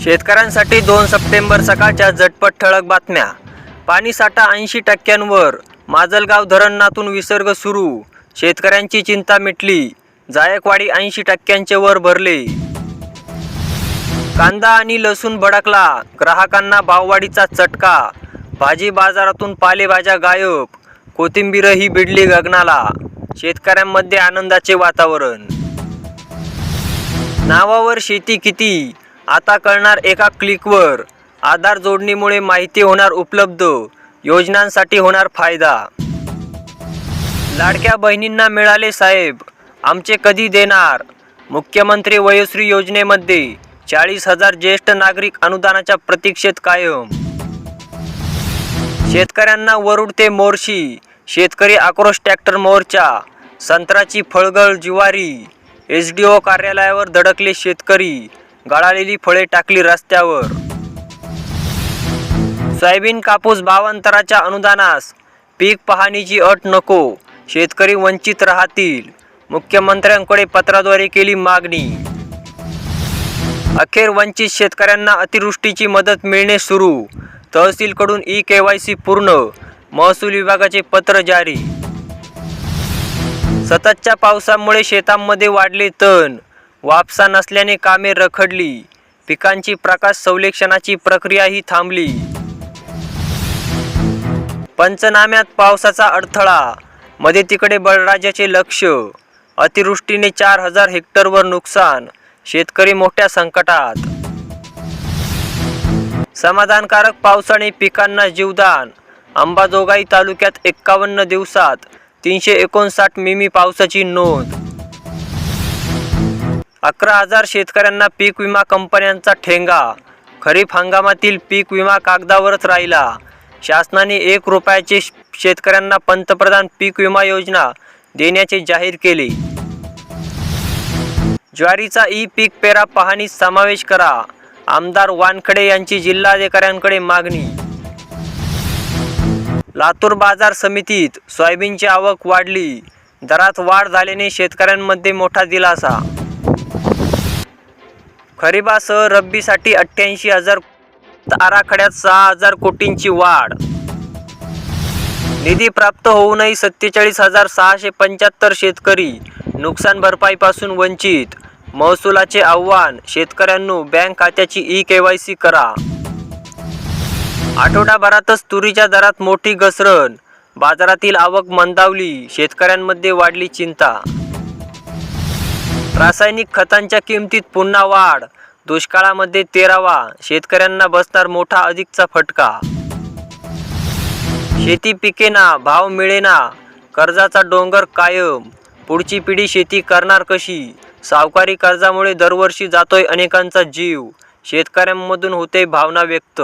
शेतकऱ्यांसाठी 2 सप्टेंबर सकाळच्या झटपट ठळक बातम्या। पाणीसाठा 80% माजलगाव धरणातून विसर्ग सुरू, शेतकऱ्यांची चिंता मिटली। जायकवाडी 80% वर भरले। कांदा आणि लसूण भडकला, ग्राहकांना भाववाढीचा चटका। भाजी बाजारातून पालेभाज्या गायब, कोथिंबीरही भिडली गगनाला। शेतकऱ्यांमध्ये आनंदाचे वातावरण। नावावर शेती किती आता कळणार एका क्लिकवर। आधार जोडणीमुळे माहिती होणार उपलब्ध, योजनांसाठी होणार फायदा। लाडक्या बहिणींना मिळाले साहेब, आमचे कधी देणार? मुख्यमंत्री वयोश्री योजनेमध्ये 40,000 ज्येष्ठ नागरिक अनुदानाच्या प्रतीक्षेत कायम। शेतकऱ्यांना वरुड ते मोर्शी, शेतकरी आक्रोश ट्रॅक्टर मोर्चा। संत्र्याची फळगळ ज्वारी, SDO कार्यालयावर धडकले शेतकरी। गळालेली फळे टाकली रस्त्यावर। सोयाबीन कापूस भावांतराच्या अनुदानास पीक पाहणीची अट नको, शेतकरी वंचित राहतील। मुख्यमंत्र्यांकडे पत्राद्वारे केली मागणी। अखेर वंचित शेतकऱ्यांना अतिवृष्टीची मदत मिळणे सुरू, तहसीलकडून KYC पूर्ण, महसूल विभागाचे पत्र जारी। सततच्या पावसामुळे शेतांमध्ये वाढले तण, वापसा नसल्याने कामे रखडली। पिकांची प्रकाश संश्लेषणाची प्रक्रियाही थांबली। पंचनाम्यात पावसाचा अडथळा, मध्ये तिकडे बळीराजाचे लक्ष। अतिवृष्टीने 4,000 हेक्टरवर नुकसान, शेतकरी मोठ्या संकटात। समाधानकारक पावसाने पिकांना जीवदान, अंबाजोगाई तालुक्यात 51 दिवसात 359 मिमी पावसाची नोंद। 11,000 शेतकऱ्यांना पीक विमा कंपन्यांचा ठेंगा, खरीप हंगामातील पीक विमा कागदावरच राहिला। शासनाने 1 रुपयाचे शेतकऱ्यांना पंतप्रधान पीक विमा योजना देण्याचे जाहीर केले। ज्वारीचा पीक पेरा पाहणीत समावेश करा, आमदार वानखडे यांची जिल्हाधिकाऱ्यांकडे मागणी। लातूर बाजार समितीत सोयाबीनची आवक वाढली, दरात वाढ झाल्याने शेतकऱ्यांमध्ये मोठा दिलासा। खरीपासह रब्बीसाठी 88,000, आराखड्यात 6,000 कोटींची वाढ। निधी प्राप्त होऊनही 47,675 शेतकरी नुकसान भरपाईपासून वंचित। महसुलाचे आव्हान, शेतकऱ्यांनो बँक खात्याची KYC करा। आठवडाभरातच तुरीच्या दरात मोठी घसरण, बाजारातील आवक मंदावली, शेतकऱ्यांमध्ये वाढली चिंता। रासायनिक खतांच्या किमतीत पुन्हा वाढ, दुष्काळामध्ये 13वा, शेतकऱ्यांना बसणार मोठा अधिकचा फटका। शेती पिकेना, भाव मिळेना, कर्जाचा डोंगर कायम। पुढची पिढी शेती करणार कशी? सावकारी कर्जामुळे दरवर्षी जातोय अनेकांचा जीव, शेतकऱ्यांमधून होते भावना व्यक्त।